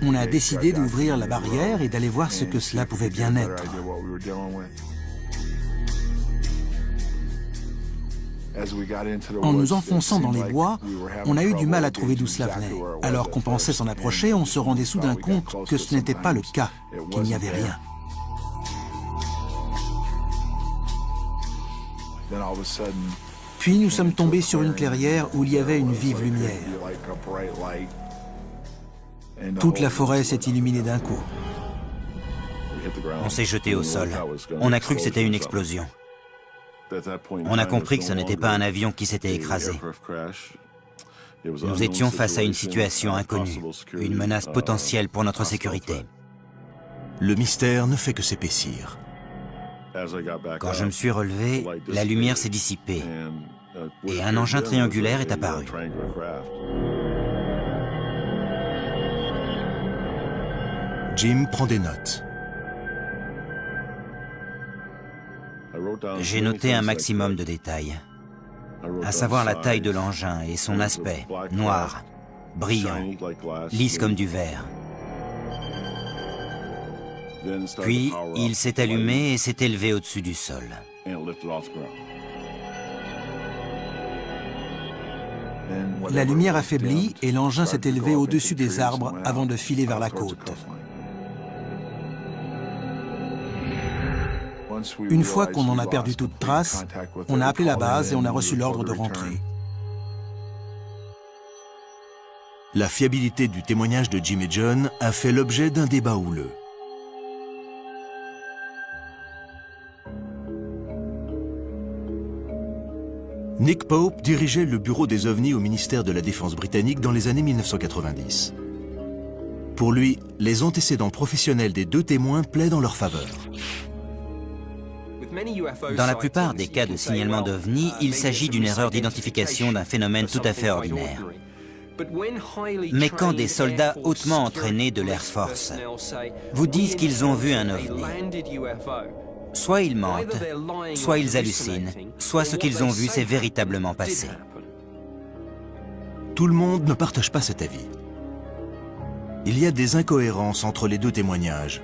On a décidé d'ouvrir la barrière et d'aller voir ce que cela pouvait bien être. En nous enfonçant dans les bois, on a eu du mal à trouver d'où cela venait. Alors qu'on pensait s'en approcher, on se rendait soudain compte que ce n'était pas le cas, qu'il n'y avait rien. Puis nous sommes tombés sur une clairière où il y avait une vive lumière. Toute la forêt s'est illuminée d'un coup. On s'est jeté au sol. On a cru que c'était une explosion. On a compris que ce n'était pas un avion qui s'était écrasé. Nous étions face à une situation inconnue, une menace potentielle pour notre sécurité. Le mystère ne fait que s'épaissir. Quand je me suis relevé, la lumière s'est dissipée et un engin triangulaire est apparu. Jim prend des notes. J'ai noté un maximum de détails, à savoir la taille de l'engin et son aspect, noir, brillant, lisse comme du verre. Puis, il s'est allumé et s'est élevé au-dessus du sol. La lumière affaiblit et l'engin s'est élevé au-dessus des arbres avant de filer vers la côte. Une fois qu'on en a perdu toute trace, on a appelé la base et on a reçu l'ordre de rentrer. La fiabilité du témoignage de Jim et John a fait l'objet d'un débat houleux. Nick Pope dirigeait le bureau des ovnis au ministère de la Défense britannique dans les années 1990. Pour lui, les antécédents professionnels des deux témoins plaident en leur faveur. Dans la plupart des cas de signalement d'OVNI, il s'agit d'une erreur d'identification d'un phénomène tout à fait ordinaire. Mais quand des soldats hautement entraînés de l'Air Force vous disent qu'ils ont vu un OVNI, soit ils mentent, soit ils hallucinent, soit ce qu'ils ont vu s'est véritablement passé. Tout le monde ne partage pas cet avis. Il y a des incohérences entre les deux témoignages.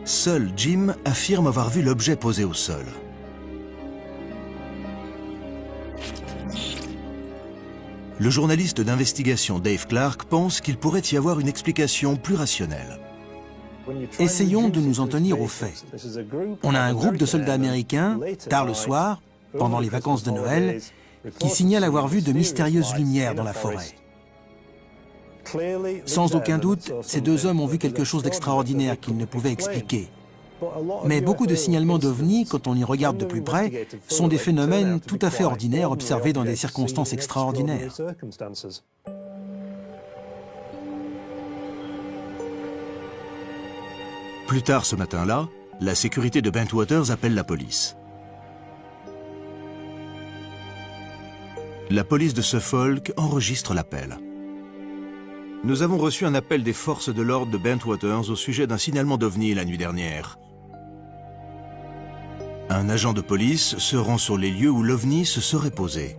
Seul Jim affirme avoir vu l'objet posé au sol. Le journaliste d'investigation Dave Clark pense qu'il pourrait y avoir une explication plus rationnelle. Essayons de nous en tenir aux faits. On a un groupe de soldats américains, tard le soir, pendant les vacances de Noël, qui signalent avoir vu de mystérieuses lumières dans la forêt. Sans aucun doute, ces deux hommes ont vu quelque chose d'extraordinaire qu'ils ne pouvaient expliquer. Mais beaucoup de signalements d'OVNI, quand on y regarde de plus près, sont des phénomènes tout à fait ordinaires observés dans des circonstances extraordinaires. Plus tard ce matin-là, la sécurité de Bentwaters appelle la police. La police de Suffolk enregistre l'appel. Nous avons reçu un appel des forces de l'ordre de Bentwaters au sujet d'un signalement d'OVNI la nuit dernière. Un agent de police se rend sur les lieux où l'OVNI se serait posé.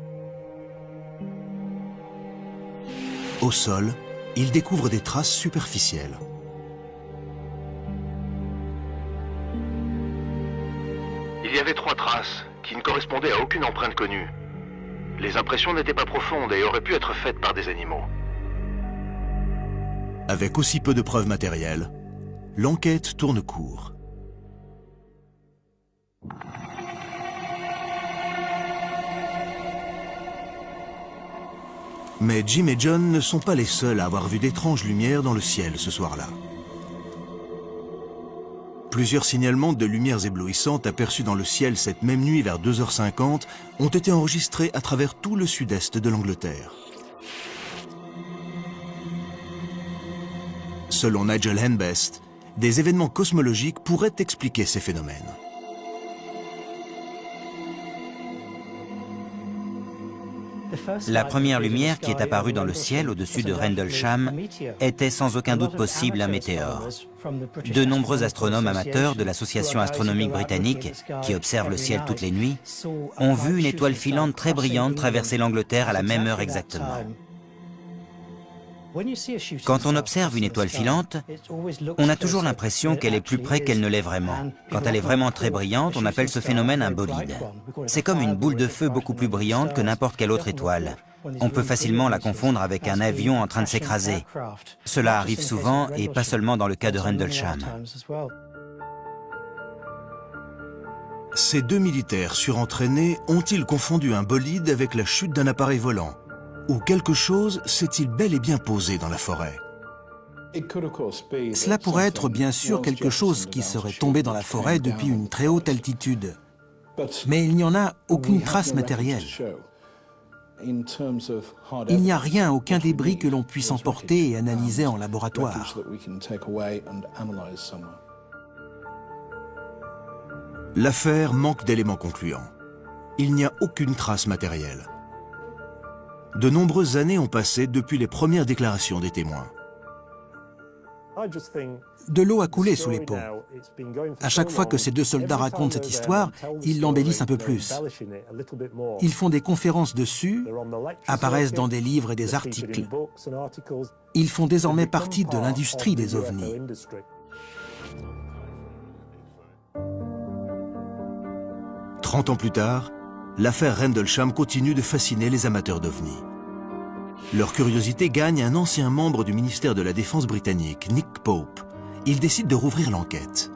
Au sol, il découvre des traces superficielles. Il y avait 3 traces qui ne correspondaient à aucune empreinte connue. Les impressions n'étaient pas profondes et auraient pu être faites par des animaux. Avec aussi peu de preuves matérielles, l'enquête tourne court. Mais Jim et John ne sont pas les seuls à avoir vu d'étranges lumières dans le ciel ce soir-là. Plusieurs signalements de lumières éblouissantes aperçues dans le ciel cette même nuit vers 2h50 ont été enregistrés à travers tout le sud-est de l'Angleterre. Selon Nigel Henbest, des événements cosmologiques pourraient expliquer ces phénomènes. La première lumière qui est apparue dans le ciel au-dessus de Rendlesham était sans aucun doute possible un météore. De nombreux astronomes amateurs de l'Association astronomique britannique, qui observent le ciel toutes les nuits, ont vu une étoile filante très brillante traverser l'Angleterre à la même heure exactement. Quand on observe une étoile filante, on a toujours l'impression qu'elle est plus près qu'elle ne l'est vraiment. Quand elle est vraiment très brillante, on appelle ce phénomène un bolide. C'est comme une boule de feu beaucoup plus brillante que n'importe quelle autre étoile. On peut facilement la confondre avec un avion en train de s'écraser. Cela arrive souvent et pas seulement dans le cas de Rendlesham. Ces deux militaires surentraînés ont-ils confondu un bolide avec la chute d'un appareil volant? Ou quelque chose s'est-il bel et bien posé dans la forêt? Cela pourrait être bien sûr quelque chose qui serait tombé dans la forêt depuis une très haute altitude. Mais il n'y en a aucune trace matérielle. Il n'y a rien, aucun débris que l'on puisse emporter et analyser en laboratoire. L'affaire manque d'éléments concluants. Il n'y a aucune trace matérielle. De nombreuses années ont passé depuis les premières déclarations des témoins. De l'eau a coulé sous les ponts. À chaque fois que ces deux soldats racontent cette histoire, ils l'embellissent un peu plus. Ils font des conférences dessus, apparaissent dans des livres et des articles. Ils font désormais partie de l'industrie des ovnis. 30 ans plus tard, l'affaire Rendlesham continue de fasciner les amateurs d'OVNI. Leur curiosité gagne un ancien membre du ministère de la Défense britannique, Nick Pope. Il décide de rouvrir l'enquête.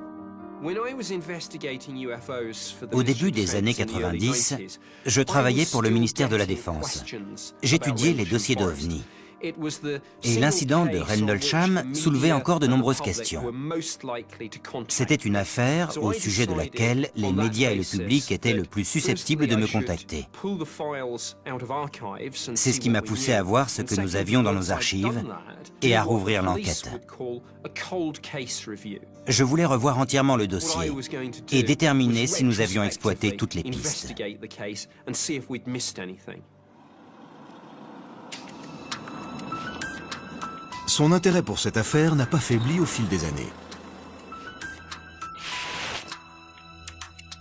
Au début des années 90, je travaillais pour le ministère de la Défense. J'étudiais les dossiers d'OVNI. Et l'incident de Rendlesham soulevait encore de nombreuses questions. C'était une affaire au sujet de laquelle les médias et le public étaient le plus susceptibles de me contacter. C'est ce qui m'a poussé à voir ce que nous avions dans nos archives et à rouvrir l'enquête. Je voulais revoir entièrement le dossier et déterminer si nous avions exploité toutes les pistes. Son intérêt pour cette affaire n'a pas faibli au fil des années.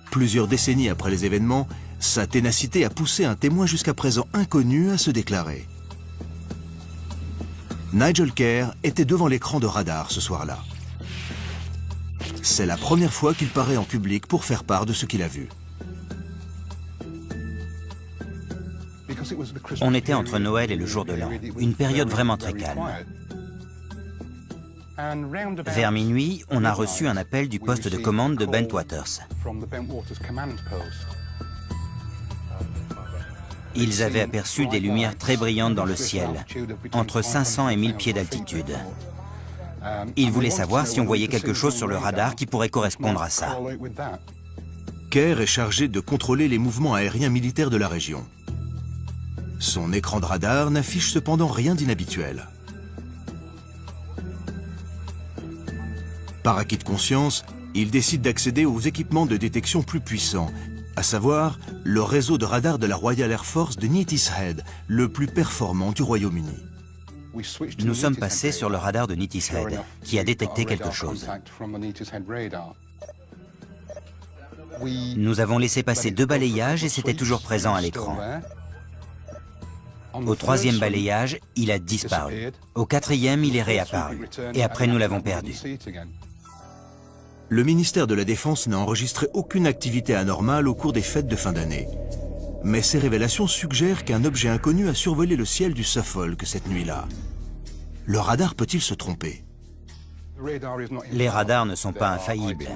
Plusieurs décennies après les événements, sa ténacité a poussé un témoin jusqu'à présent inconnu à se déclarer. Nigel Kerr était devant l'écran de radar ce soir-là. C'est la première fois qu'il paraît en public pour faire part de ce qu'il a vu. On était entre Noël et le jour de l'an, une période vraiment très calme. Vers minuit, on a reçu un appel du poste de commande de Bentwaters. Ils avaient aperçu des lumières très brillantes dans le ciel, entre 500 et 1000 pieds d'altitude. Ils voulaient savoir si on voyait quelque chose sur le radar qui pourrait correspondre à ça. Kerr est chargé de contrôler les mouvements aériens militaires de la région. Son écran de radar n'affiche cependant rien d'inhabituel. Par acquis de conscience, il décide d'accéder aux équipements de détection plus puissants, à savoir le réseau de radar de la Royal Air Force de Neatishead, le plus performant du Royaume-Uni. Nous sommes passés sur le radar de Neatishead, qui a détecté quelque chose. Nous avons laissé passer 2 balayages et c'était toujours présent à l'écran. Au 3e balayage, il a disparu. Au 4e, il est réapparu. Et après, nous l'avons perdu. Le ministère de la Défense n'a enregistré aucune activité anormale au cours des fêtes de fin d'année. Mais ces révélations suggèrent qu'un objet inconnu a survolé le ciel du Suffolk cette nuit-là. Le radar peut-il se tromper? Les radars ne sont pas infaillibles.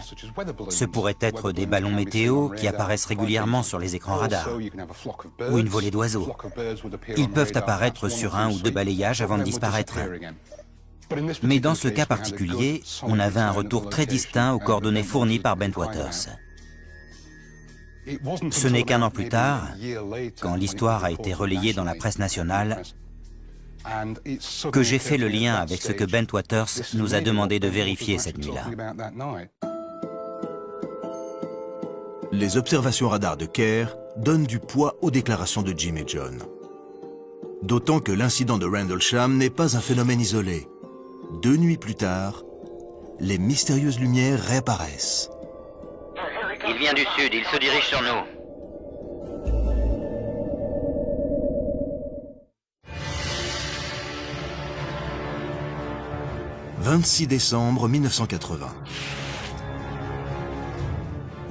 Ce pourraient être des ballons météo qui apparaissent régulièrement sur les écrans radars, ou une volée d'oiseaux. Ils peuvent apparaître sur 1 ou 2 balayages avant de disparaître. Mais dans ce cas particulier, on avait un retour très distinct aux coordonnées fournies par Bentwaters. Ce n'est qu'un an plus tard, quand l'histoire a été relayée dans la presse nationale, que j'ai fait le lien avec ce que Bentwaters nous a demandé de vérifier cette nuit-là. Les observations radar de Kerr donnent du poids aux déclarations de Jim et John. D'autant que l'incident de Rendlesham n'est pas un phénomène isolé. 2 nuits plus tard, les mystérieuses lumières réapparaissent. Il vient du sud, il se dirige sur nous. « 26 décembre 1980.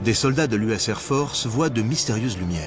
Des soldats de l'US Air Force voient de mystérieuses lumières.